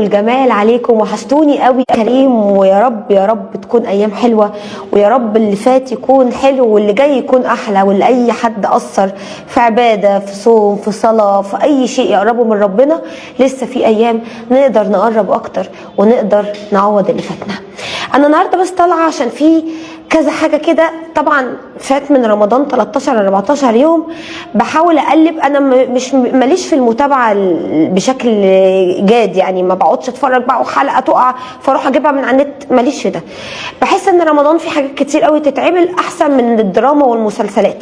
والجمال عليكم، وحشتوني قوي كريم. ويا رب يا رب تكون ايام حلوه، ويا رب اللي فات يكون حلو واللي جاي يكون احلى، واللي اي حد اثر في عباده في صوم في صلاه في اي شيء يقربه من ربنا، لسه في ايام نقدر نقرب اكتر ونقدر نعوض اللي فاتنا. انا النهارده بس طالعه عشان في كذا حاجه كده. طبعا فات من رمضان 13 14 يوم بحاول اقلب. انا مش ماليش في المتابعه بشكل جاد، يعني ما بقعدش اتفرج بقى وحلقه تقع فاروح اجيبها من على النت، ماليش في ده. بحس ان رمضان في حاجات كتير قوي تتعمل احسن من الدراما والمسلسلات،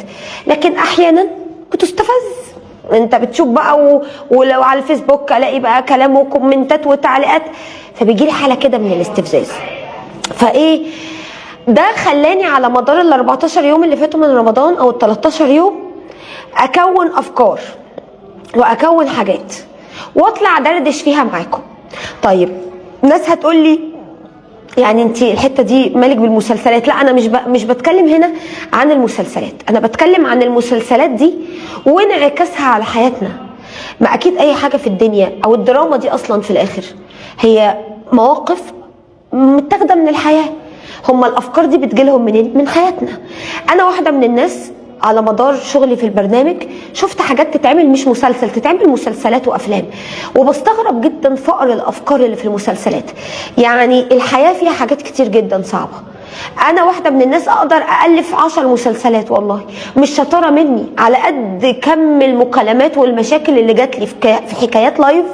لكن احيانا بتستفز. انت بتشوف بقى ولو على الفيسبوك الاقي بقى كلام وكومنتات وتعليقات، فبيجي لي حاله كده من الاستفزاز. فايه ده خلاني على مدار ال 14 يوم اللي فاتوا من رمضان او ال 13 يوم اكون افكار واكون حاجات واطلع دردش فيها معاكم. طيب ناس هتقول لي يعني انت الحته دي مالك بالمسلسلات؟ لا، انا مش بتكلم هنا عن المسلسلات، انا بتكلم عن المسلسلات دي وانعكاسها على حياتنا. ما اكيد اي حاجه في الدنيا او الدراما دي اصلا في الاخر هي مواقف متاخده من الحياه. هما الافكار دي بتجيلهم منين؟ من حياتنا. انا واحده من الناس على مدار شغلي في البرنامج شفت حاجات تتعمل مش مسلسل، تتعمل مسلسلات وافلام، وبستغرب جدا فقر الافكار اللي في المسلسلات. يعني الحياه فيها حاجات كتير جدا صعبه. انا واحده من الناس اقدر الف 10 مسلسلات، والله مش شطاره مني، على قد كم المكالمات والمشاكل اللي جات لي في حكايات لايف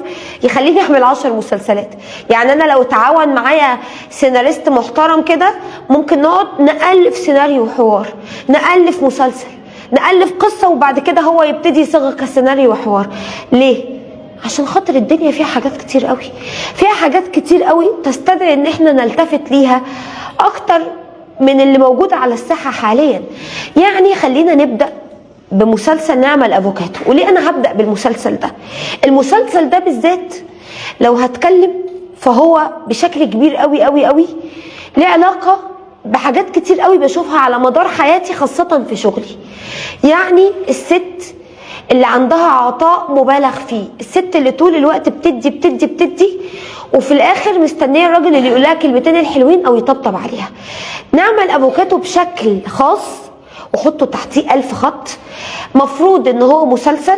يخليني اعمل 10 مسلسلات. يعني انا لو تعاون معايا سيناريست محترم كده ممكن نقعد نالف سيناريو وحوار، نالف مسلسل، نالف قصه، وبعد كده هو يبتدي يصيغ كسيناريو وحوار. ليه؟ عشان خاطر الدنيا فيها حاجات كتير قوي، فيها حاجات كتير قوي تستدعي ان احنا نلتفت ليها اكتر من اللي موجود على الساحه حاليا. يعني خلينا نبدا بمسلسل نعمة الافوكاتو. وليه انا هبدا بالمسلسل ده؟ المسلسل ده بالذات لو هتكلم فهو بشكل كبير قوي قوي قوي ليه علاقه بحاجات كتير قوي بشوفها على مدار حياتي، خاصه في شغلي. يعني الست اللي عندها عطاء مبالغ فيه، الست اللي طول الوقت بتدي بتدي بتدي وفي الاخر مستنيه الراجل اللي يقول لها كلمتين الحلوين او يطبطب عليها. نعمة الافوكاتو بشكل خاص وحطوا تحتيه 1000 خط. مفروض ان هو مسلسل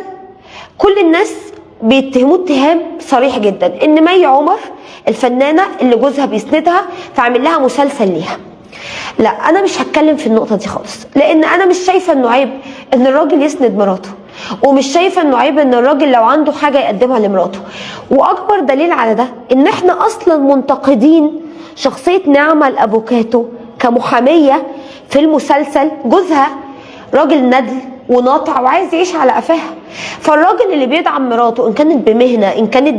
كل الناس بيتهموه اتهام صريح جدا ان مي عمر الفنانه اللي جوزها بيسندها فعمل لها مسلسل ليها. لا، انا مش هتكلم في النقطه دي خالص، لان انا مش شايفه انه عيب ان الراجل يسند مراته، ومش شايفه انه عيب ان الراجل لو عنده حاجه يقدمها لمراته. واكبر دليل على ده ان احنا اصلا منتقدين شخصيه نعمة الافوكاتو كمحاميه في المسلسل. جوزها راجل ندل وناطع وعايز يعيش على قفاها، فالراجل اللي بيدعم مراته ان كانت بمهنه ان كانت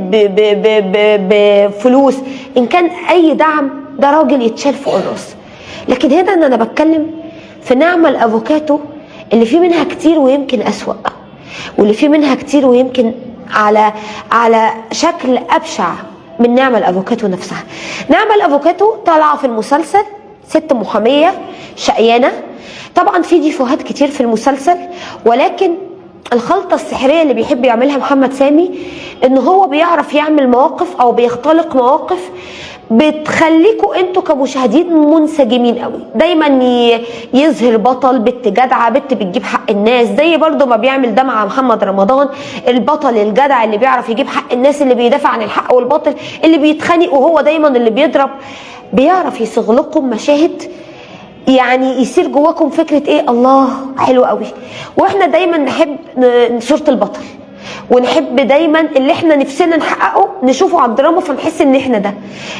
بفلوس ان كان اي دعم، ده راجل يتشال فوق الراس. لكن هنا انا بتكلم في نعمة الافوكاتو اللي فيه منها كتير ويمكن اسوأ، واللي فيه منها كتير ويمكن على شكل ابشع من نعمة الافوكاتو نفسها. نعمة الافوكاتو طالعه في المسلسل ست محاميه شقيانه. طبعا في ديفوهات كتير في المسلسل، ولكن الخلطه السحريه اللي بيحب يعملها محمد سامي ان هو بيعرف يعمل مواقف او بيختلق مواقف بتخليكوا انتوا كمشاهدين منسجمين قوي. دايما يظهر بطل بنت جدعه، بنت بتجيب حق الناس، زي برضو ما بيعمل ده مع محمد رمضان، البطل الجدع اللي بيعرف يجيب حق الناس، اللي بيدافع عن الحق والباطل، اللي بيتخانق وهو دايما اللي بيضرب. بيعرف يصيغ لكم مشاهد يعني يصير جواكم فكره ايه، الله حلو قوي. واحنا دايما نحب صوره البطل، ونحب دايما اللي احنا نفسنا نحققه نشوفه على الدراما، فنحس ان احنا ده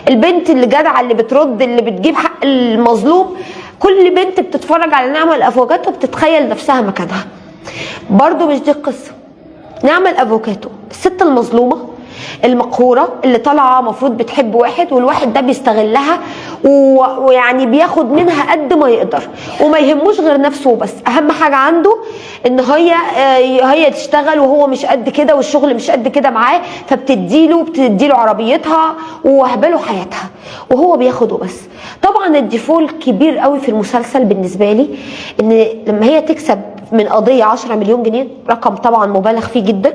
البنت اللي جدعه اللي بترد اللي بتجيب حق المظلوم. كل بنت بتتفرج على نعمة الافوكاتو بتتخيل نفسها مكانها. برضو مش دي القصه. نعمة الافوكاتو الست المظلومه المقهوره اللي طالعه مفروض بتحب واحد، والواحد ده بيستغلها ويعني بياخد منها قد ما يقدر، وما يهموش غير نفسه وبس. اهم حاجه عنده ان هي تشتغل وهو مش قد كده، والشغل مش قد كده معاه، فبتديله عربيتها ووهبله حياتها وهو بياخده بس. طبعا الديفول كبير قوي في المسلسل بالنسبه لي ان لما هي تكسب من قضيه 10 مليون جنيه، رقم طبعا مبالغ فيه جدا،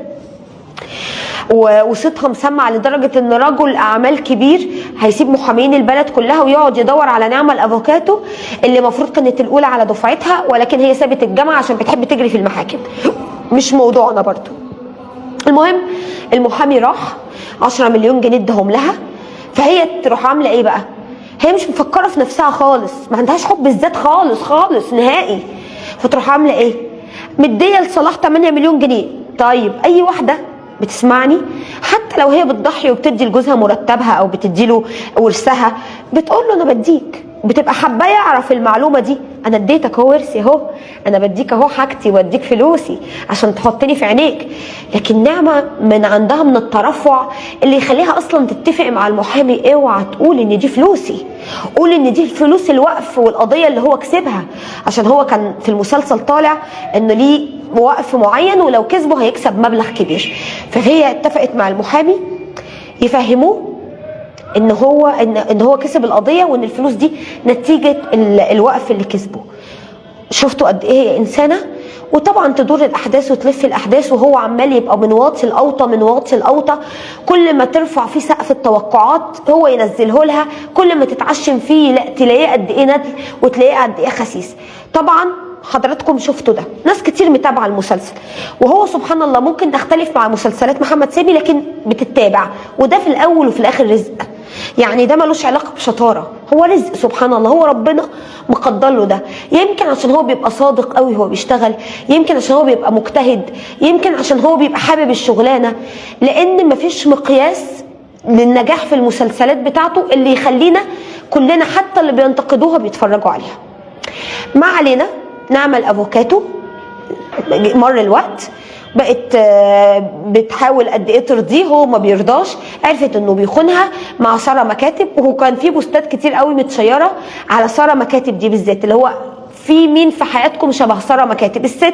وصوتها مسمع لدرجه ان رجل اعمال كبير هيسيب محامين البلد كلها ويقعد يدور على نعمه الافوكاتو اللي المفروض كانت الاولى على دفعتها، ولكن هي سابت الجامعه عشان بتحب تجري في المحاكم. مش موضوعنا برضو. المهم المحامي راح 10 مليون جنيه ادهم لها، فهي تروح عامله ايه بقى؟ هي مش مفكره في نفسها خالص، ما عندهاش حب الذات خالص خالص نهائي. فتروح عامله ايه؟ مديه لصلاح 8 مليون جنيه. طيب اي واحده بتسمعني حتى لو هي بتضحي وبتدي لجوزها مرتبها او بتدي له ورثها، بتقول له انا بديك، بتبقى حابه يعرف المعلومه دي، انا اديتك اهو ورثي اهو، انا بديك اهو حاجتي واديك فلوسي عشان تحطني في عينيك. لكن نعمه من عندها من الترفع اللي يخليها اصلا تتفق مع المحامي، اوعى تقول ان دي فلوسي، قول ان دي فلوس الوقف والقضيه اللي هو كسبها، عشان هو كان في المسلسل طالع انه ليه وقف معين ولو كسبه هيكسب مبلغ كبير. فهي اتفقت مع المحامي يفهموه ان هو كسب القضيه وان الفلوس دي نتيجه الوقف اللي كسبه. شفتوا قد ايه هي انسانه؟ وطبعا تدور الاحداث وتلف الاحداث وهو عمال يبقى من واطي الاوطى من واطي الاوطى، كل ما ترفع فيه سقف التوقعات هو ينزله لها، كل ما تتعشم فيه لا تلاقيه قد ايه ندل وتلاقيه قد ايه خسيس. طبعا حضراتكم شفتوا ده، ناس كتير متابعه المسلسل، وهو سبحان الله ممكن نختلف مع مسلسلات محمد سامي لكن بتتابع، وده في الاول وفي الاخر رزق. يعني ده ملوش علاقه بشطاره، هو رزق سبحان الله، هو ربنا مقدر له ده. يمكن عشان هو بيبقى صادق قوي هو بيشتغل، يمكن عشان هو بيبقى مجتهد، يمكن عشان هو بيبقى حابب الشغلانه، لان مفيش مقياس للنجاح في المسلسلات بتاعته اللي يخلينا كلنا حتى اللي بينتقدوها بيتفرجوا عليها. ما علينا، نعمل افوكاتو مر الوقت بقت بتحاول قد ايه ترضيه، هو ما بيرضاش، عرفت انه بيخونها مع ساره مكاتب، وكان في بوستات كتير قوي متشيره على ساره مكاتب دي بالذات، اللي هو في مين في حياتكم شبه ساره مكاتب؟ الست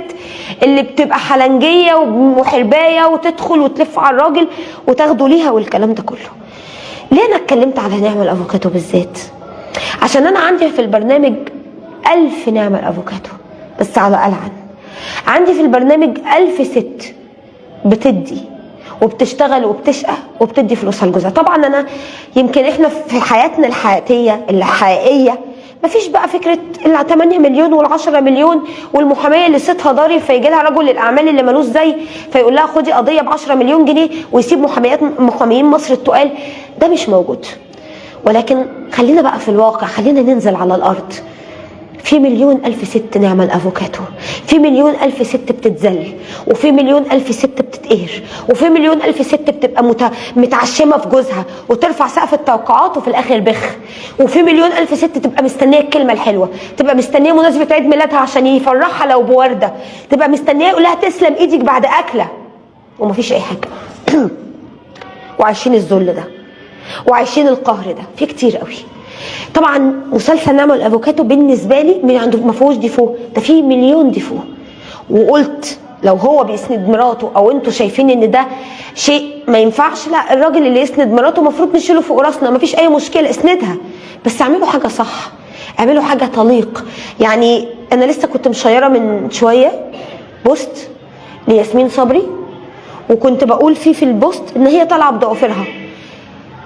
اللي بتبقى حلنجيه وحربايه وتدخل وتلف على الراجل وتاخده ليها والكلام ده كله. ليه انا اتكلمت على نعمل افوكاتو بالذات؟ عشان انا عندي في البرنامج 1000 نعمل افوكاتو بس على ألعن. عندي في البرنامج 1000 ست بتدي وبتشتغل وبتشقى وبتدي فلوسها لجوزها. طبعا انا يمكن احنا في حياتنا الحياتيه الحقيقيه مفيش بقى فكره ال 8 مليون وال 10 مليون والمحاميه اللي صيتها ضاري فيجي لها رجل الاعمال اللي ملوش زي فيقول لها خدي قضيه ب 10 مليون جنيه ويسيب محاميين مصر التقال. ده مش موجود. ولكن خلينا بقى في الواقع، خلينا ننزل على الارض. في 1,000,000 ست نعمل افوكاتو، في 1,000,000 ست بتتذل، وفي 1,000,000 ست بتتقهر، وفي 1,000,000 ست بتبقى متعشمه في جوزها وترفع سقف التوقعات وفي الاخر بخ، وفي 1,000,000 ست تبقى مستنيه الكلمه الحلوه، تبقى مستنيه مناسبه عيد ميلادها عشان يفرحها لو بورده، تبقى مستنيه يقول لها تسلم ايدك بعد اكله، ومفيش اي حاجه. وعايشين الذل ده وعايشين القهر ده في كتير قوي. طبعا مسلسل نعمل الافوكاتو بالنسبه لي ما فيهوش ديفو، ده فيه مليون ديفو. وقلت لو هو بيسند مراته او انتوا شايفين ان ده شيء ما ينفعش، لا، الراجل اللي يسند مراته المفروض نشيله فوق راسنا، ما فيش اي مشكله، اسندها، بس اعملوا حاجه صح، اعملوا حاجه تليق. يعني انا لسه كنت مشيره من شويه بوست لياسمين صبري، وكنت بقول فيه في البوست ان هي طالعه بضوافرها.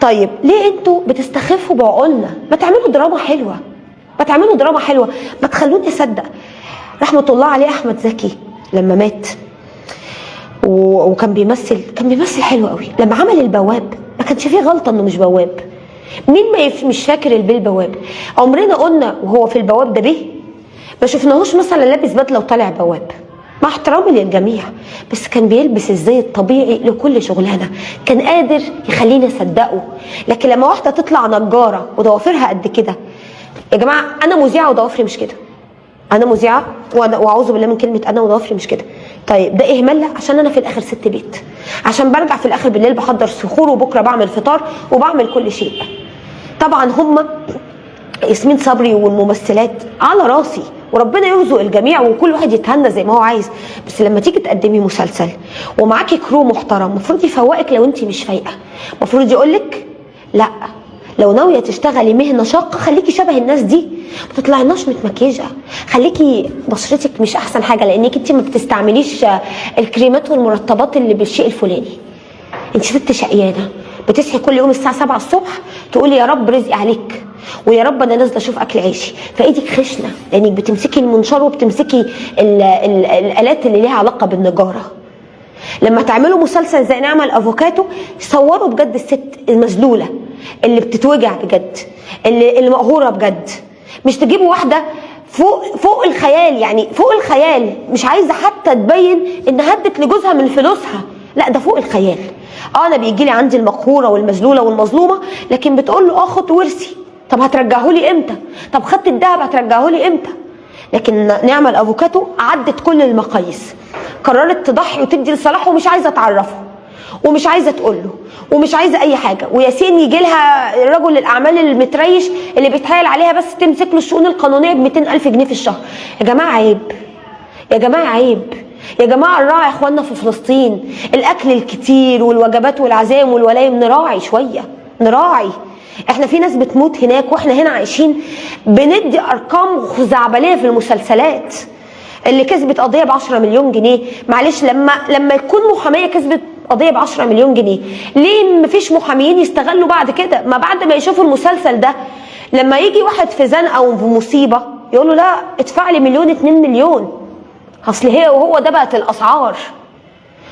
طيب ليه انتوا بتستخفوا بعقولنا؟ ما تعملوا دراما حلوه، ما تعملوا دراما حلوه، ما تخلوني اصدق. رحمه الله عليه احمد زكي لما مات وكان بيمثل حلو قوي، لما عمل البواب ما كانش فيه غلطه انه مش بواب. مين مش فاكر البيه البواب؟ عمرنا قلنا وهو في البواب ده بيه؟ ما شفناهوش مثلا لابس بدله وطالع بواب، مع احترامي للجميع، بس كان بيلبس الزي الطبيعي لكل شغلانه، كان قادر يخليني اصدقه. لكن لما واحده تطلع نجاره وضوافرها قد كده، يا جماعه انا مذيعه وضوافري مش كده، انا مذيعه واعوذ بالله من كلمه انا وضوافري مش كده. طيب ده اهمال؟ لا، عشان انا في الاخر ست بيت، عشان برجع في الاخر بالليل بحضر سحور وبكره بعمل فطار وبعمل كل شيء. طبعا هم ياسمين صبري والممثلات على راسي، وربنا يرزق الجميع وكل واحد يتهنى زي ما هو عايز، بس لما تيجي تقدمي مسلسل ومعاكي كرو محترم المفروض يفوقك لو انت مش فايقه، المفروض يقولك لا، لو ناويه تشتغلي مهنه شاقه خليكي شبه الناس دي، ما تطلعيناش متمكيجه، خليكي بشرتك مش احسن حاجه لانك انت ما بتستعمليش الكريمات والمرطبات اللي بالشيء الفلاني. انت ست شقيانه بتصحي كل يوم الساعه 7 الصبح تقولي يا رب رزقي عليك، ويا رب انا نازله اشوف اكل عيشي، فايدك خشنه لانك بتمسكي المنشار وبتمسكي الالات اللي ليها علاقه بالنجاره. لما تعملوا مسلسل زي نعمل افوكاتو صوروا بجد الست المذلوله اللي بتتوجع بجد، اللي مقهوره بجد، مش تجيبوا واحده فوق الخيال، يعني فوق الخيال، مش عايزه حتى تبين ان هدت لجوزها من فلوسها، لا ده فوق الخيال. انا بيجي لي عندي المقهوره والمذلوله والمظلومه، لكن بتقول له خد ورثي، طب هترجعه لي امتى؟ طب خدت الذهب هترجعه لي امتى؟ لكن نعمل افوكاتو عدت كل المقاييس، قررت تضحي وتدي لصلاح ومش عايزه تعرفه ومش عايزه تقول له ومش عايزه اي حاجه، وياسين يجي لها رجل الاعمال المتريش اللي بيتهيأ عليها بس تمسك له الشؤون القانونيه ب 200,000 جنيه في الشهر. يا جماعه عيب، يا جماعه عيب، يا جماعه نراعي اخواننا في فلسطين، الاكل الكتير والوجبات والعزايم والولايم نراعي شويه، نراعي. احنا في ناس بتموت هناك واحنا هنا عايشين بندي ارقام خزعبليه في المسلسلات. اللي كسبت قضيه ب 10 مليون جنيه، معلش لما يكون محاميه كسبت قضيه ب 10 مليون جنيه، ليه مفيش محاميين يستغلوا بعد كده؟ ما بعد ما يشوفوا المسلسل ده لما يجي واحد في زنقه او في مصيبه يقول له لا ادفع لي مليون 2 مليون، اصل هي وهو ده بقت الاسعار.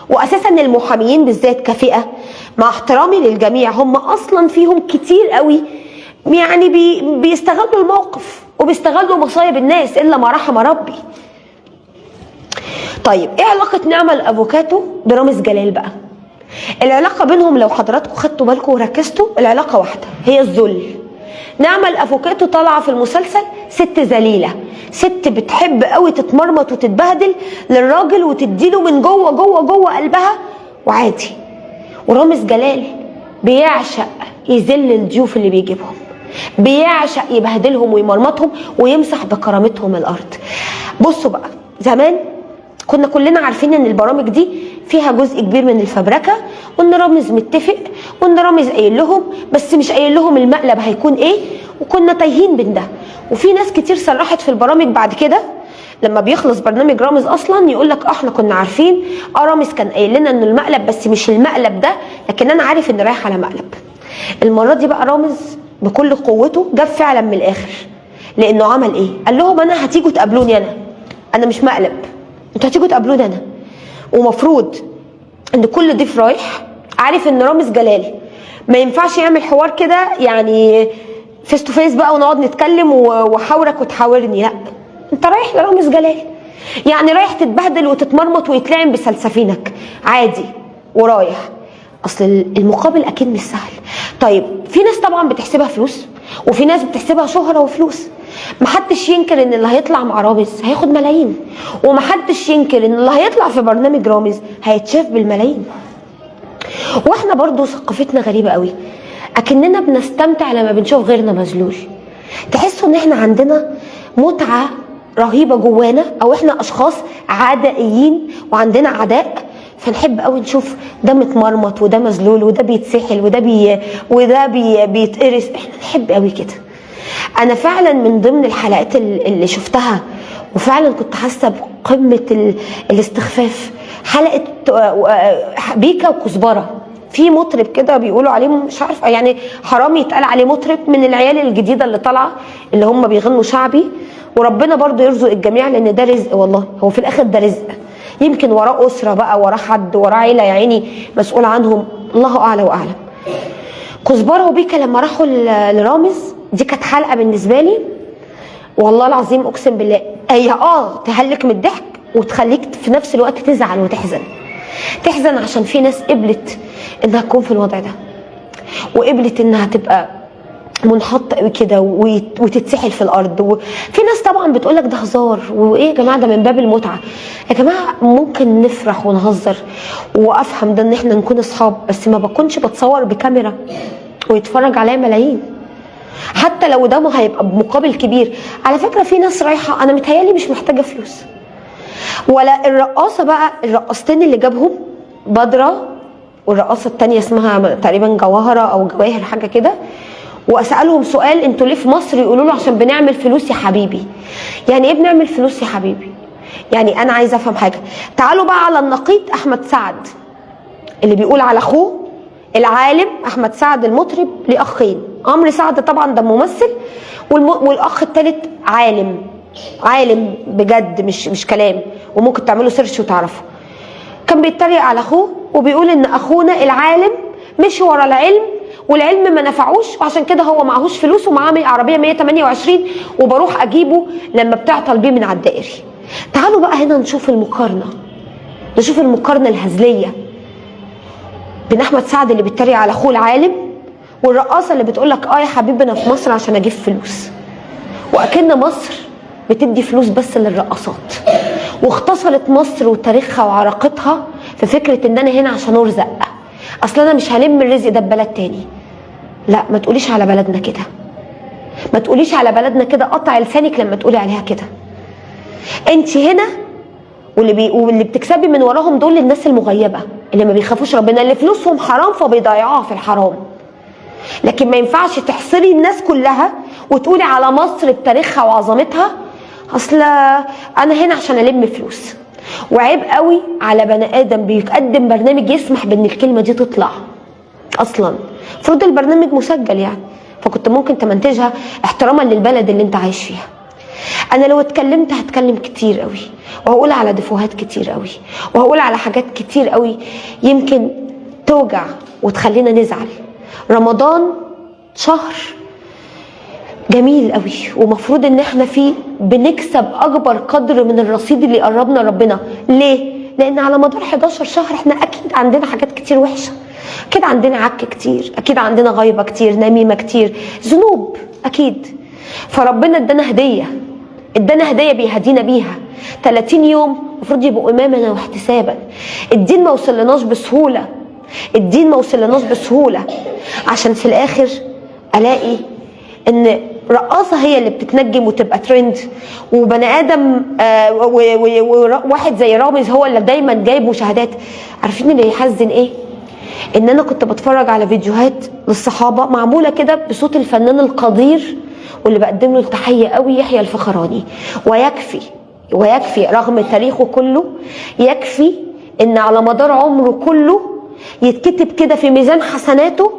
واساسا المحاميين بالذات كفئه، مع احترامي للجميع، هم اصلا فيهم كتير قوي يعني بيستغلوا الموقف وبيستغلوا مصايب الناس الا ما رحم ربي. طيب ايه علاقه نعمل افوكاتو برامز جلال بقى؟ العلاقه بينهم لو حضراتكم خدتوا بالكم وركزتوا العلاقه واحده، هي الذل. نعمل افوكاتو طالعه في المسلسل ست ذليله، ست بتحب قوي تتمرمط وتتبهدل للراجل وتديله من جوه جوه جوه قلبها وعادي. ورامز جلال بيعشق يذل الضيوف اللي بيجيبهم، بيعشق يبهدلهم ويمرمطهم ويمسح بكرامتهم الارض. بصوا بقى، زمان كنا كلنا عارفين ان البرامج دي فيها جزء كبير من الفبركه، وان رامز متفق، وان رامز قايل لهم بس مش قايل لهم المقلب هيكون ايه، وكنا تايهين بين ده. وفي ناس كتير صرحت في البرامج بعد كده لما بيخلص برنامج رامز اصلا يقول لك احنا كنا عارفين، رامز كان قايل لنا انه المقلب بس مش المقلب ده، لكن انا عارف ان رايح على مقلب. المره دي بقى رامز بكل قوته جاب فعلا من الاخر، لانه عمل ايه؟ قال لهم انا هتيجوا تقابلوني، انا مش مقلب، انتوا هتيجوا تقابلوني انا. ومفروض ان كل ضيف رايح عارف ان رامز جلال ما ينفعش يعمل حوار كده يعني فيس تو فيس بقى ونقعد نتكلم وحاورك وتحاورني، لا، انت رايح لرامز جلال، يعني رايح تتبهدل وتتمرمط ويتلعن بسلسفينك عادي ورايح. اصل المقابل اكيد مش سهل. طيب في ناس طبعا بتحسبها فلوس، وفي ناس بتحسبها شهره وفلوس. محدش ينكر ان اللي هيطلع مع رامز هياخد ملايين، ومحدش ينكر ان اللي هيطلع في برنامج رامز هيتشاف بالملايين. واحنا برضو ثقافتنا غريبه قوي، اكننا بنستمتع لما بنشوف غيرنا مذلول. تحسوا ان احنا عندنا متعه رهيبه جوانا، او احنا اشخاص عدائيين وعندنا عداء، فنحب قوي نشوف ده متمرمط وده مذلول وده بيتسحل وده بيتقرس، احنا نحب قوي كده. انا فعلا من ضمن الحلقات اللي شفتها وفعلا كنت حاسه بقمه الاستخفاف حلقه بيكا وكزبره. في مطرب كده بيقولوا عليه مش عارف يعني حرام يتقال عليه مطرب، من العيال الجديده اللي طالعه اللي هم بيغنوا شعبي، وربنا برضو يرزق الجميع لان ده رزق، والله هو في الاخر ده رزق. يمكن وراه اسره بقى، وراه حد، وراه عيله يا عيني مسؤول عنهم، الله اعلى واعلم. كزبره وبيكا لما راحوا لرامز دي كانت حلقه بالنسبه لي والله العظيم اقسم بالله، هي تهلك من الضحك وتخليك في نفس الوقت تزعل وتحزن. تحزن عشان في ناس قبلت انها تكون في الوضع ده، وقبلت انها تبقى منحطه قوي كده وتتسحل في الارض. وفي ناس طبعا بتقول لك ده هزار، وايه يا جماعه ده من باب المتعه. يا جماعه ممكن نفرح ونهزر وافهم ده ان احنا نكون اصحاب، بس ما بكونش بتصور بكاميرا ويتفرج عليا ملايين، حتى لو ده ما هيبقى بمقابل كبير. على فكره في ناس رايحه انا متهيالي مش محتاجه فلوس. ولا الرقاصه بقى، الرقاصتين اللي جابهم بدره والرقاصه الثانيه اسمها تقريبا جواهره او جواهر حاجه كده، واسالهم سؤال انتوا ليه في مصر؟ يقولوا له عشان بنعمل فلوس يا حبيبي. يعني ايه بنعمل فلوس يا حبيبي؟ يعني انا عايزه افهم حاجه. تعالوا بقى على النقيض، احمد سعد اللي بيقول على اخوه العالم احمد سعد المطرب ليه اخين، عمرو سعد طبعا ده ممثل، والاخ الثالث عالم بجد مش كلام، وممكن تعملوا سيرش وتعرفوا. كان بيتريق على اخوه وبيقول ان اخونا العالم مشي ورا العلم والعلم ما نفعوش، وعشان كده هو معهوش فلوس ومعاه عربيه 128 وبروح اجيبه لما بتعطل بيه من على الدائري. تعالوا بقى هنا نشوف المقارنه الهزليه بين احمد سعد اللي بيتريق على اخوه العالم، والرقاصه اللي بتقول لك يا حبيبي انا في مصر عشان اجيب فلوس، واكن مصر بتدي فلوس بس للرقاصات، واختصرت مصر وتاريخها وعراقتها في فكره ان انا هنا عشان ارزق، اصل انا مش هلم الرزق ده ببلد تاني. لا، ما تقوليش على بلدنا كده، ما تقوليش على بلدنا كده، قطع لسانك لما تقولي عليها كده. انت هنا واللي بتكسبي من وراهم دول الناس المغيبه اللي ما بيخافوش ربنا، اللي فلوسهم حرام فبيضيعوها في الحرام. لكن ما ينفعش تحصري الناس كلها وتقولي على مصر بتاريخها وعظمتها اصل انا هنا عشان الم فلوس. وعيب قوي على بني ادم بيقدم برنامج يسمح بان الكلمه دي تطلع اصلا. المفروض البرنامج مسجل يعني، فكنت ممكن تمنتجها احتراما للبلد اللي انت عايش فيها. انا لو اتكلمت هتكلم كتير قوي، وهقول على دفوهات كتير قوي، وهقول على حاجات كتير قوي يمكن توجع وتخلينا نزعل. رمضان شهر جميل قوي، ومفروض ان احنا فيه بنكسب اكبر قدر من الرصيد اللي قربنا ربنا. ليه؟ لان على مدار 11 شهر احنا اكيد عندنا حاجات كتير وحشه، اكيد عندنا عك كتير، اكيد عندنا غيبه كتير، نميمه كتير، ذنوب اكيد. فربنا ادانا هديه بيهدينا بيها 30 يوم المفروض يبقوا امامنا واحتسابا. الدين ما وصلناش بسهوله، عشان في الاخر الاقي ان رقاصه هي اللي بتتنجم وتبقى ترند، وبني ادم وواحد زي رامز هو اللي دايما جايب مشاهدات. عارفين اللي يحزن ايه؟ ان انا كنت بتفرج على فيديوهات للصحابه معموله كده بصوت الفنان القدير واللي بقدم له التحيه قوي يحيى الفخراني، ويكفي رغم تاريخه كله، يكفي ان على مدار عمره كله يتكتب كده في ميزان حسناته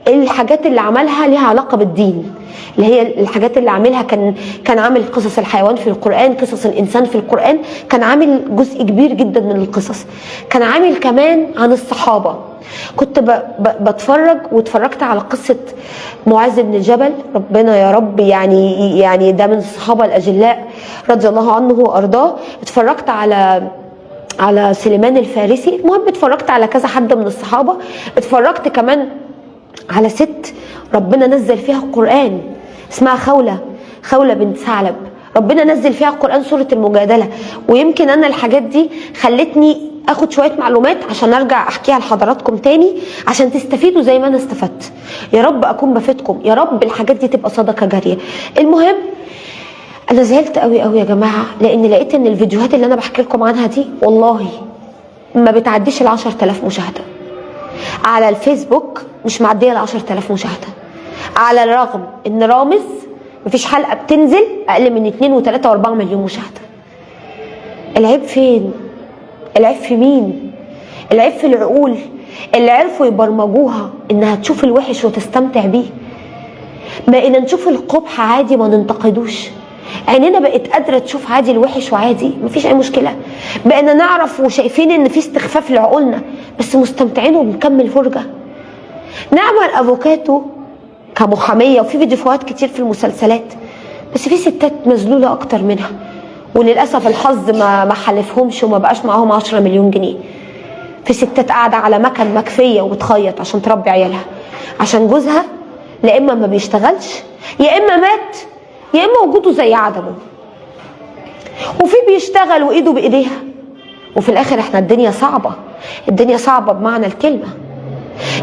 الحاجات اللي عملها ليها علاقه بالدين، اللي هي الحاجات اللي عاملها. كان عامل قصص الحيوان في القرآن، قصص الإنسان في القرآن، كان عامل جزء كبير جدا من القصص. كان عامل كمان عن الصحابة. كنت بتفرج واتفرجت على قصة معاذ بن الجبل، ربنا يا رب يعني ده من الصحابة الأجلاء رضي الله عنه وأرضاه. اتفرجت على سليمان الفارسي. المهم اتفرجت على كذا حد من الصحابة. اتفرجت كمان على ست ربنا نزل فيها القرآن اسمها خولة بنت ثعلب، ربنا نزل فيها القرآن سورة المجادلة. ويمكن أنا الحاجات دي خلتني أخد شوية معلومات عشان أرجع أحكيها لحضراتكم تاني عشان تستفيدوا زي ما أنا استفدت. يا رب أكون بفيدكم، يا رب الحاجات دي تبقى صدقة جارية. المهم أنا زعلت قوي قوي يا جماعة، لأن لقيت إن الفيديوهات اللي أنا بحكي لكم عنها دي والله ما بتعديش 10,000 مشاهدة. على الفيسبوك مش معديه 10,000 مشاهده، على الرغم ان رامز مفيش حلقه بتنزل اقل من 2 و3 و4 مليون مشاهده. العيب فين؟ العيب في مين؟ العيب في العقول اللي عرفوا يبرمجوها انها تشوف الوحش وتستمتع بيه. بقينا نشوف القبح عادي ما ننتقدوش، عينينا بقت قادره تشوف عادي الوحش وعادي مفيش اي مشكله. بقينا نعرف وشايفين ان في استخفاف لعقولنا بس مستمتعين وبنكمل فرجه. نعمل افوكاتو كمحاميه وفي فيديوهات كتير في المسلسلات، بس في ستات مذلوله اكتر منها، وللاسف الحظ ما حلفهمش وما بقاش معاهم 10 مليون جنيه. في ستات قاعده على مكن مكفيه وبتخيط عشان تربي عيالها، عشان جوزها لا اما ما بيشتغلش يا اما مات يا اما وجوده زي عدمه، وفي بيشتغل وايده بايديها. وفي الاخر احنا الدنيا صعبه بمعنى الكلمه.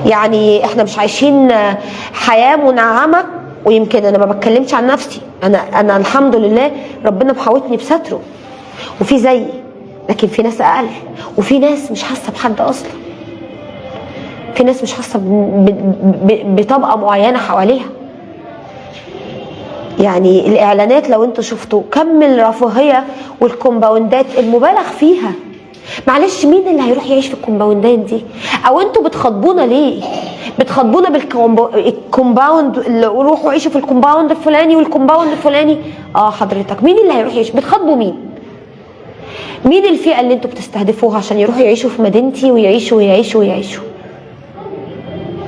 يعني احنا مش عايشين حياه منعمه. ويمكن انا ما بتكلمش عن نفسي، انا الحمد لله ربنا محاوطني بستره، وفي زيي، لكن في ناس اقل، وفي ناس مش حاسه بحد اصلا، في ناس مش حاسه بطبقه معينه حواليها. يعني الاعلانات لو انتوا شفتوا كم الرفاهيه والكومباوندات المبالغ فيها، معلش مين اللي هيروح يعيش في الكومباوندات دي؟ او انتوا بتخاطبونا ليه؟ بتخاطبونا بالكومباوند اللي روحوا عيشوا في الكومباوند الفلاني والكومباوند الفلاني. حضرتك مين اللي هيروح يعيش؟ بتخاطبوا مين؟ مين الفئه اللي انتوا بتستهدفوها عشان يروحوا يعيشوا في مدينتي ويعيشوا ويعيشوا ويعيشوا؟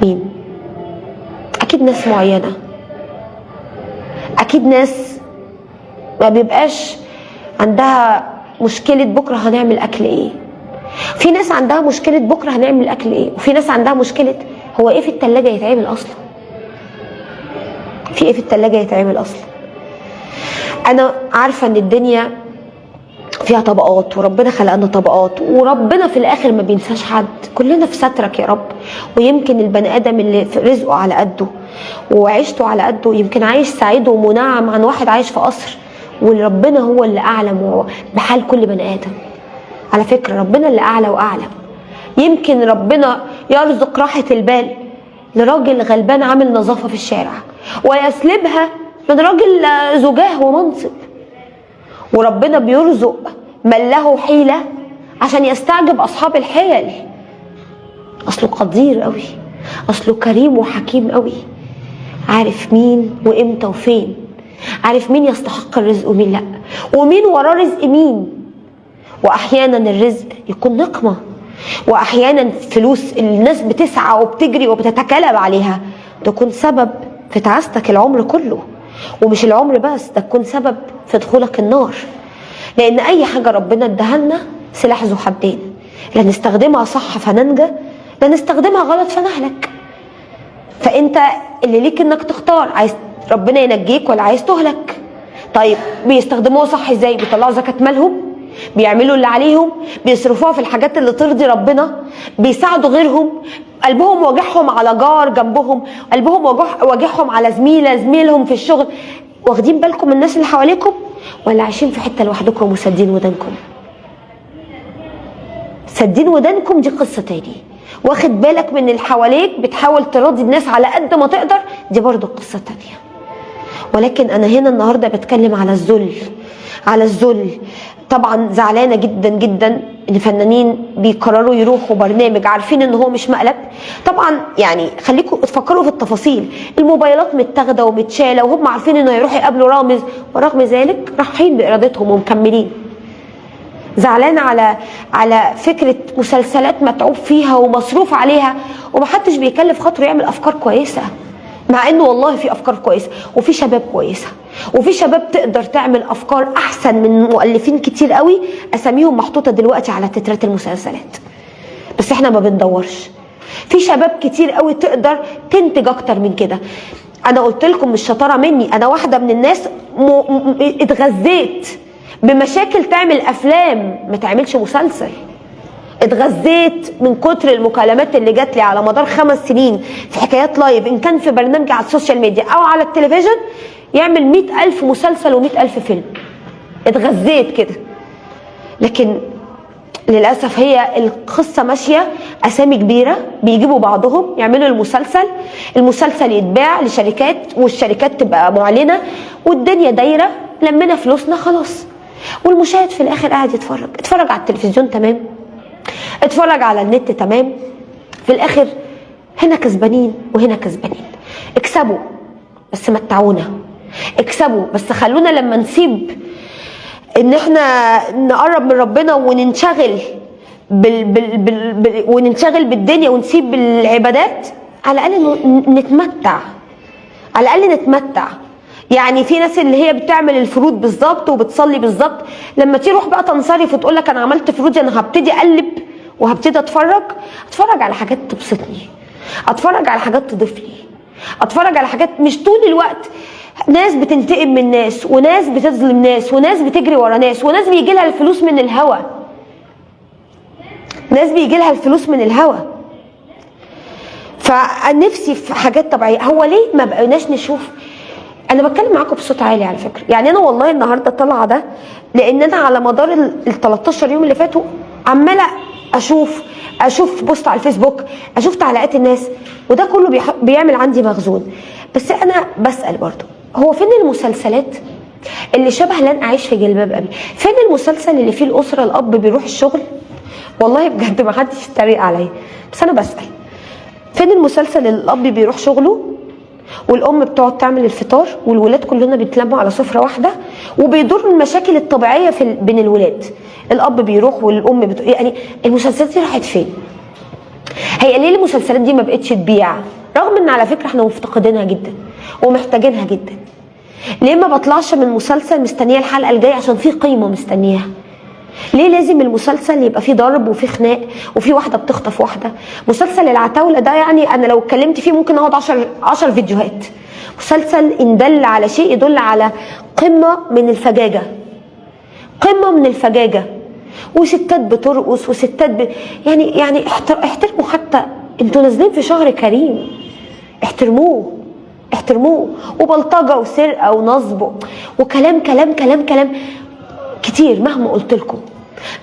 مين؟ اكيد ناس معينه، اكيد ناس ما بيبقاش عندها مشكله بكره هنعمل اكل ايه. في ناس عندها مشكله بكره هنعمل اكل ايه، وفي ناس عندها مشكله هو ايه في التلاجة يتعمل اصلا. في ايه في التلاجة يتعمل اصلا؟ انا عارفه ان الدنيا فيها طبقات، وربنا خلقنا طبقات، وربنا في الاخر ما بينساش حد، كلنا في سترك يا رب. ويمكن البني ادم اللي في رزقه على قده وعيشته على قده يمكن عايش سعيد ومنعم عن واحد عايش في قصر، وربنا هو اللي اعلم بحال كل بني ادم. على فكره ربنا اللي اعلى واعلم. يمكن ربنا يرزق راحه البال لراجل غلبان عامل نظافه في الشارع، ويسلبها من راجل زجاه ومنصب. وربنا بيرزق من له حيلة عشان يستعجب أصحاب الحيل. أصله قدير قوي، أصله كريم وحكيم قوي، عارف مين وإمتى وفين، عارف مين يستحق الرزق ومين لأ، ومين وراه رزق مين. وأحيانا الرزق يكون نقمة، وأحيانا فلوس الناس بتسعى وبتجري وبتتكلم عليها تكون سبب في تعاستك العمر كله. ومش العمر بس، ده تكون سبب في دخولك النار. لان اي حاجه ربنا اداها لنا سلاح ذو حدين، لا نستخدمها صح فننجى، لا نستخدمها غلط فنهلك. فانت اللي ليك انك تختار، عايز ربنا ينجيك ولا عايز تهلك. طيب بيستخدموها صح ازاي؟ بيطلعوا زكاه مالهم، بيعملوا اللي عليهم، بيصرفوها في الحاجات اللي ترضي ربنا، بيساعدوا غيرهم، قلبهم واجعهم على جار جنبهم، قلبهم واجعهم على زميلهم في الشغل. واخدين بالكم من الناس اللي حواليكم ولا عايشين في حته لوحدكم وسادين ودانكم؟ سادين ودانكم دي قصه تاني، واخد بالك من اللي حواليك بتحاول تراضي الناس على قد ما تقدر، دي برضو قصه تانيه. ولكن انا هنا النهارده بتكلم على الذل، على الذل. طبعا زعلانه جدا جدا ان فنانين بيقرروا يروحوا برنامج عارفين ان هو مش مقلب. طبعا يعني خليكم تفكروا في التفاصيل، الموبايلات متاخده ومتشاله وهم عارفين انه هيروحوا يقابلوا رامز، ورغم ذلك رايحين بارادتهم ومكملين. زعلانه على فكره مسلسلات متعوب فيها ومصروف عليها ومحدش بيكلف خاطره يعمل افكار كويسه، مع انه والله في افكار كويسه وفي شباب كويسه وفي شباب تقدر تعمل افكار احسن من مؤلفين كتير قوي اساميهم محطوطه دلوقتي على تترات المسلسلات، بس احنا ما بندورش. في شباب كتير قوي تقدر تنتج اكتر من كده. انا قلت لكم مش شطاره مني، انا واحده من الناس اتغذيت بمشاكل تعمل افلام ما تعملش مسلسل. اتغذيت من كتر المكالمات اللي جات لي على مدار 5 سنين في حكايات لايف، ان كان في برنامج على السوشيال ميديا او على التلفزيون، يعمل 100,000 مسلسل و100,000 فيلم. اتغذيت كده. لكن للاسف هي القصه ماشيه، اسامي كبيره بيجيبوا بعضهم يعملوا المسلسل يتباع لشركات، والشركات تبقى معلنه، والدنيا دايره، لمنا فلوسنا خلاص. والمشاهد في الاخر قاعد اتفرج على التلفزيون تمام، اتفرج على النت تمام، في الاخر هنا كسبانين وهنا كسبانين. اكسبوا بس متعونا، اكسبوا بس خلونا لما نسيب ان احنا نقرب من ربنا وننشغل وننشغل بالدنيا ونسيب العبادات، على الاقل نتمتع، على الاقل نتمتع. يعني في ناس اللي هي بتعمل الفروض بالظبط وبتصلي بالظبط، لما تروح بقى تنصرف وتقول لك انا عملت فروض، انا هبتدي اقلب وهبتدي اتفرج على حاجات تبسطني، اتفرج على حاجات تضيف لي، اتفرج على حاجات مش طول الوقت ناس بتنتقم من ناس، وناس بتظلم ناس، وناس بتجري ورا ناس، وناس بيجي لها الفلوس من الهوا، ناس بيجي لها الفلوس من الهوا. فنفسي في حاجات طبيعيه. هو ليه ما بقيناش نشوف؟ انا بتكلم معاكم بصوت عالي على فكره، يعني انا والله النهارده طالعه ده لان انا على مدار ال 13 يوم اللي فاتوا عماله اشوف بوست على الفيسبوك، اشوف تعليقات الناس، وده كله بيعمل عندي مخزون. بس انا بسال برضو، هو فين المسلسلات اللي شبه لن اعيش في جلباب ابي؟ فين المسلسل اللي فيه الاسره الاب بيروح الشغل والله بجد ما حدش يتريق عليا، بس انا بسال فين المسلسل اللي الاب بيروح شغله والام بتقعد تعمل الفطار والولاد كلنا بيتلموا على سفره واحده وبيدور المشاكل الطبيعيه بين الولاد؟ الاب بيروح والام يعني المسلسلات دي راحت فين؟ هي ليه المسلسلات دي ما بقتش تبيع رغم ان على فكره احنا مفتقدينها جدا ومحتاجينها جدا؟ ليه ما بطلعش من مسلسل مستنيه الحلقه الجايه عشان في قيمه مستنياها؟ ليه لازم المسلسل يبقى فيه ضرب وفيه خناق وفيه واحده بتخطف واحده؟ مسلسل العتاوله ده يعني انا لو اتكلمت فيه ممكن اقعد 10 فيديوهات. مسلسل ان دل على شيء يدل على قمه من الفجاجه، قمه من الفجاجه، وستات بترقص وستات يعني احترموا، حتى انتوا نازلين في شهر كريم، احترموه احترموه. وبلطجه وسرقه ونصب وكلام كلام كلام كلام كتير مهما قلت لكم.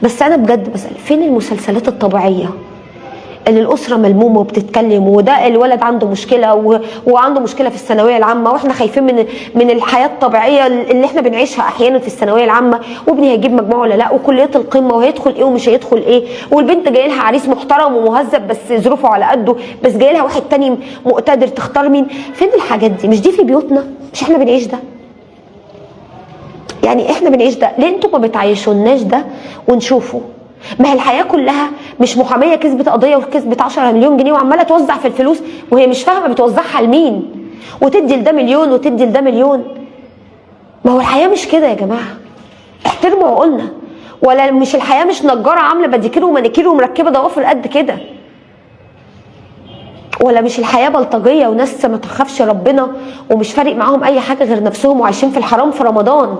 بس انا بجد بسال فين المسلسلات الطبيعيه اللي الاسره ملمومه وبتتكلم، وده الولد عنده مشكله وعنده مشكله في الثانويه العامه واحنا خايفين من الحياه الطبيعيه اللي احنا بنعيشها احيانا في الثانويه العامه، وابني هيجيب مجموع ولا لا، وكليات القمه وهيدخل ايه ومش هيدخل ايه، والبنت جاي لها عريس محترم ومهذب بس ظروفه على قده، بس جاي لها واحد تاني مقتدر، تختار مين؟ فين الحاجات دي؟ مش دي في بيوتنا؟ مش احنا بنعيش ده؟ يعني احنا بنعيش ده، ليه انتوا ما بتعيشوناش ده ونشوفه؟ ما هي الحياه كلها مش محاميه كسبت قضيه وكسبت 10 مليون جنيه وعماله توزع في الفلوس وهي مش فاهمه بتوزعها لمين، وتدي لده مليون وتدي لده مليون. ما هو الحياه مش كده يا جماعه، احترموا عقولنا. ولا مش الحياه مش نجاره عامله بديكير ومانيكير ومركبه ضوافر قد كده، ولا مش الحياه بلطجيه وناس ما تخافش ربنا ومش فارق معاهم اي حاجه غير نفسهم وعايشين في الحرام في رمضان،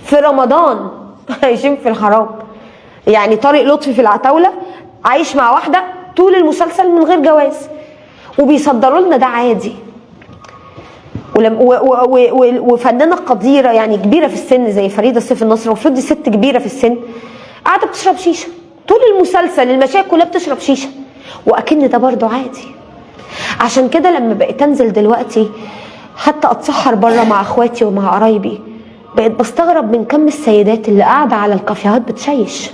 في رمضان عايشين في الحرام. يعني طارق لطفي في العتاوله عايش مع واحده طول المسلسل من غير جواز وبيصدروا لنا ده عادي. وفنانه قديره يعني كبيره في السن زي فريده سيف النصر، المفروض دي ست كبيره في السن قاعده بتشرب شيشه طول المسلسل، المشاكل كلها بتشرب شيشه، واكن ده برضو عادي. عشان كده لما بقيت انزل دلوقتي حتى اتسحر بره مع اخواتي ومع قرايبي بقيت بستغرب من كم السيدات اللي قاعده على الكافيهات بتشيش.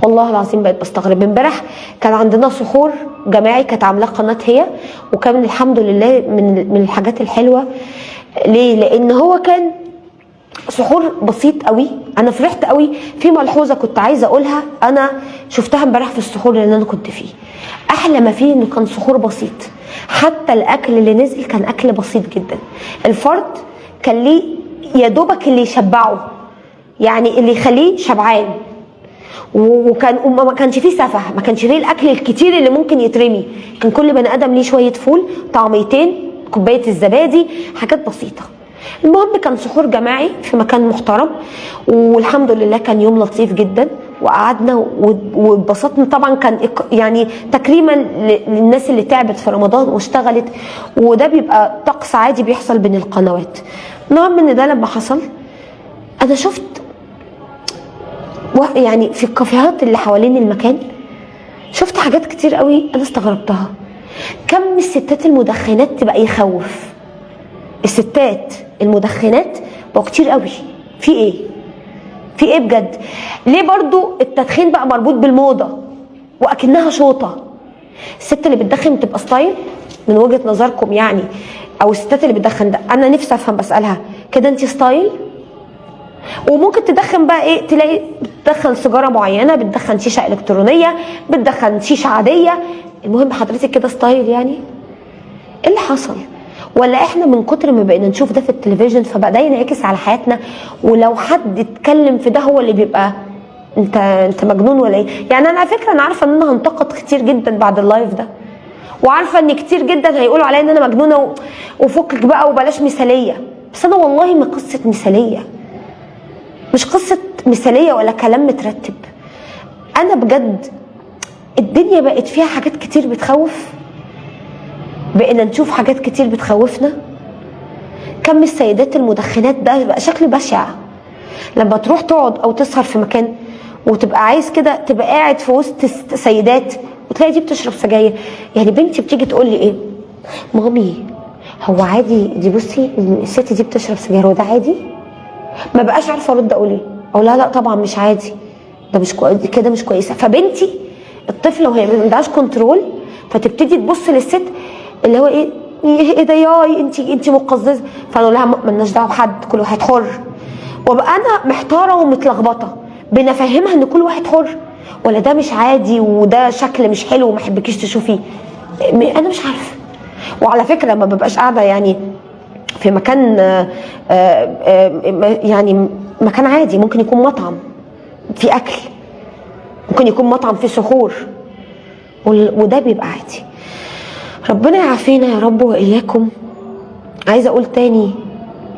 والله العظيم بقيت بستغرب. امبارح كان عندنا سحور جماعي كانت عاملاه قناه هي، وكان الحمد لله من الحاجات الحلوه. ليه؟ لان هو كان سحور بسيط قوي. انا فرحت قوي في ملحوظه كنت عايزه اقولها، انا شفتها امبارح في السحور اللي انا كنت فيه. احلى ما فيه انه كان سحور بسيط، حتى الاكل اللي نزل كان اكل بسيط جدا. الفرد كان ليه يا دوبك اللي يشبعه، يعني اللي يخليه شبعان، وكان ما كانش فيه سفه، ما كانش فيه الاكل الكتير اللي ممكن يترمي. كان كل بني ادم ليه شويه فول، طعميتين، كوبايه الزبادي، حاجات بسيطه. المهم كان سحور جماعي في مكان محترم، والحمد لله كان يوم لطيف جدا، وقعدنا واتبسطنا. طبعا كان يعني تكريما للناس اللي تعبت في رمضان واشتغلت، وده بيبقى طقس عادي بيحصل بين القنوات. المهم ان ده لما حصل انا شفت يعني في الكافيهات اللي حوالين المكان شفت حاجات كتير قوي انا استغربتها. كم الستات المدخنات تبقى يخوف. الستات المدخنات بقوا كتير قوي. في ايه؟ في ايه بجد؟ ليه برضو التدخين بقى مربوط بالموضه واكنها شوطه؟ الست اللي بتدخن بتبقى ستايل من وجهه نظركم يعني، او الستات اللي بتدخن ده انا نفسي افهم، بسالها كده انت ستايل؟ وممكن تدخن بقى ايه، تلاقي بتدخن سيجاره معينه، بتدخن شيشه الكترونيه، بتدخن شيشه عاديه، المهم حضرتك كده ستايل يعني؟ ايه اللي حصل؟ ولا احنا من كتر ما بقينا نشوف ده في التلفزيون فبقى ده ينعكس على حياتنا، ولو حد اتكلم في ده هو اللي بيبقى انت مجنون ولا ايه؟ يعني انا على فكره انا عارفه ان انا هنتقد كتير جدا بعد اللايف ده، وعارفه ان كتير جدا هيقولوا عليا ان انا مجنونه وفكك بقى وبلاش مثاليه، بس انا والله ما قصه مثاليه، مش قصه مثاليه ولا كلام مترتب. انا بجد الدنيا بقت فيها حاجات كتير بتخوف، بقينا نشوف حاجات كتير بتخوفنا. كم السيدات المدخنات ده بقى شكل بشع. لما تروح تقعد او تسهر في مكان وتبقى عايز كده تبقى قاعد في وسط سيدات وتلاقي دي بتشرب سجاير، يعني بنتي بتيجي تقول لي ايه، مامي هو عادي دي، بصي الست دي بتشرب سجاير وده عادي؟ ما بقاش عارفه ارد اقول ايه، اقول لها لا طبعا مش عادي. ده مش كده مش كويسه. فبنتي الطفله وهي ما عندهاش كنترول فتبتدي تبص للست اللي هو ايه ده ياي انت مقززه، فنقول لها مالناش دعوه بحد، كل واحد حر. وابقى انا محتاره ومتلخبطه بنفهمها ان كل واحد حر، ولا ده مش عادي وده شكل مش حلو وما احبكيش تشوفيه. انا مش عارفه. وعلى فكره ما ببقاش قاعده يعني في مكان يعني مكان عادي، ممكن يكون مطعم في اكل، ممكن يكون مطعم في سحور، وده بيبقى عادي. ربنا يعافينا يا رب واياكم. عايزه اقول تاني،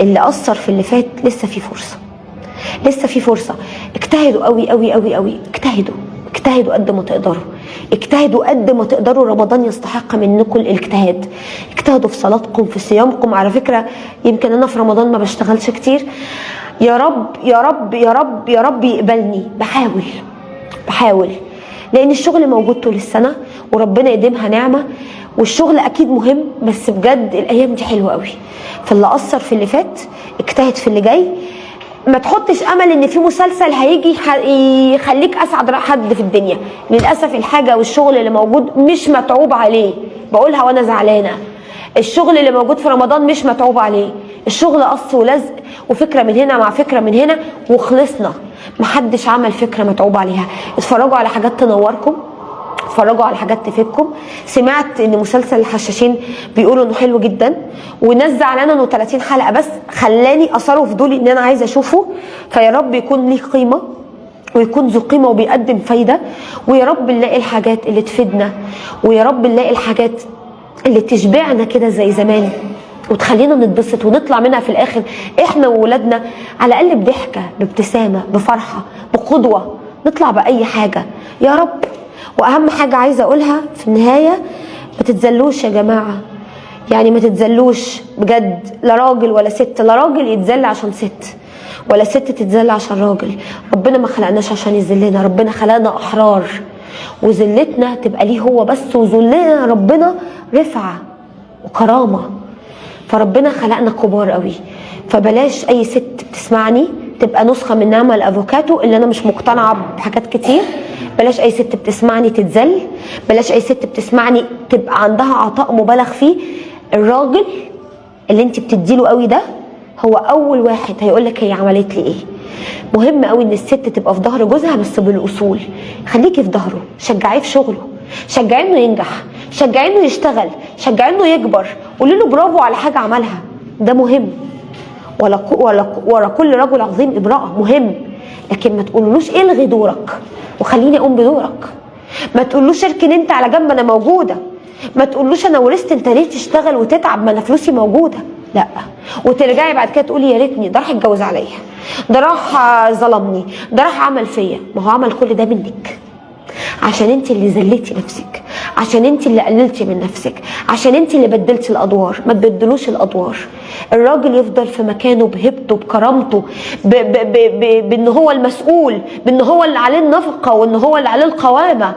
اللي اثر في اللي فات لسه في فرصه، لسه في فرصه. اجتهدوا قوي قوي قوي قوي، اجتهدوا قد ما تقدروا، اجتهدوا قد ما تقدروا. رمضان يستحق منكم الاجتهاد. اجتهدوا في صلاتكم، في صيامكم. على فكره يمكن انا في رمضان ما بشتغلش كتير. يا رب يا رب يا رب يا رب يقبلني. بحاول لان الشغل موجود طول السنه وربنا يديمها نعمه، والشغل اكيد مهم، بس بجد الايام دي حلوه قوي. فاللي اثر في اللي فات اجتهد في اللي جاي. ما تحطش امل ان في مسلسل هيجي يخليك اسعد حد في الدنيا. للاسف الحاجه والشغل اللي موجود مش متعوب عليه، بقولها وانا زعلانه. الشغل اللي موجود في رمضان مش متعوب عليه، الشغل قص ولزق وفكره من هنا مع فكره من هنا وخلصنا. محدش عمل فكره متعوب عليها. اتفرجوا على حاجات تنوركم، اتفرجوا على حاجات تفيدكم. سمعت ان مسلسل الحشاشين بيقولوا انه حلو جدا، وناس زعلانه انه 30 حلقه بس، خلاني اثره فضولي ان انا عايزه اشوفه. فيا رب يكون ليه قيمه ويكون ذو قيمه وبيقدم فايده، ويا رب نلاقي الحاجات اللي تفيدنا، ويا رب نلاقي الحاجات اللي تشبعنا كده زي زمان وتخلينا نتبسط ونطلع منها في الاخر احنا وولادنا على الاقل بضحكه، بابتسامه، بفرحه، بقدوه، نطلع باي حاجه يا رب. واهم حاجه عايزه اقولها في النهايه، ما تتذلوش يا جماعه، يعني ما تتذلوش بجد، لا راجل ولا ست، لا راجل يتذل عشان ست ولا ست تتذل عشان راجل. ربنا ما خلقناش عشان يذلنا، ربنا خلقنا احرار، وذلتنا تبقى ليه هو بس، وذلنا ربنا رفعه وكرامه. فربنا خلقنا كبار قوي. فبلاش اي ست بتسمعني تبقى نسخه من نعمه الافوكاتو اللي انا مش مقتنعه بحاجات كتير. بلاش اي ست بتسمعني تتذل، بلاش اي ست بتسمعني تبقى عندها عطاء مبالغ فيه. الراجل اللي انت بتديله قوي ده هو اول واحد هيقولك هي عملت لي ايه. مهم قوي ان الست تبقى في ظهر جوزها بس بالاصول. خليكي في ظهره، شجعيه في شغله، شجعيه انه ينجح، شجعيه انه يشتغل، شجعيه انه يكبر، قولي له برافو على حاجه عملها، ده مهم. ورا كل رجل عظيم امراه، مهم. لكن ما تقولولوش الغي دورك وخليني اقوم بدورك. ما تقولوش اركن انت على جنب انا موجوده. ما تقولوش انا ورثت انت ليه تشتغل وتتعب ما انا فلوسي موجوده. لا، وترجعي بعد كده تقولي يا ريتني ده راح اتجوز عليا، ده راح ظلمني، ده راح عمل فيا. ما هو عمل كل ده منك، عشان انت اللي ذليتي نفسك، عشان انت اللي قللتي من نفسك، عشان انت اللي بدلتي الادوار. ما تبدلوش الادوار. الراجل يفضل في مكانه بهيبته بكرامته، بان هو المسؤول، بان هو اللي عليه النفقه وان هو اللي عليه القوامه.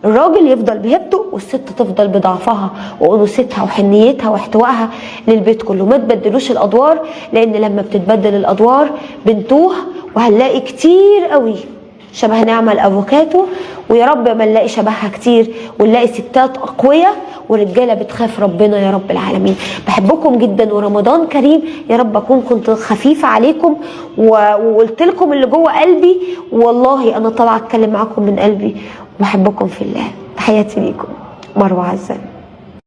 الراجل يفضل بهيبته والست تفضل بضعفها وانوثتها وحنيتها واحتوائها للبيت كله. ما تبدلوش الادوار، لان لما بتتبدل الادوار بنتوه. وهنلاقي كتير قوي شبه نعمة الافوكاتو، ويا رب ما نلاقي شبهها كتير، ونلاقي ستات اقوياء ورجاله بتخاف ربنا يا رب العالمين. بحبكم جدا ورمضان كريم. يا رب اكون كنت خفيفه عليكم وقلت لكم اللي جوه قلبي. والله انا طالعه اتكلم معاكم من قلبي وبحبكم في الله. تحياتي ليكم. مروه عزام.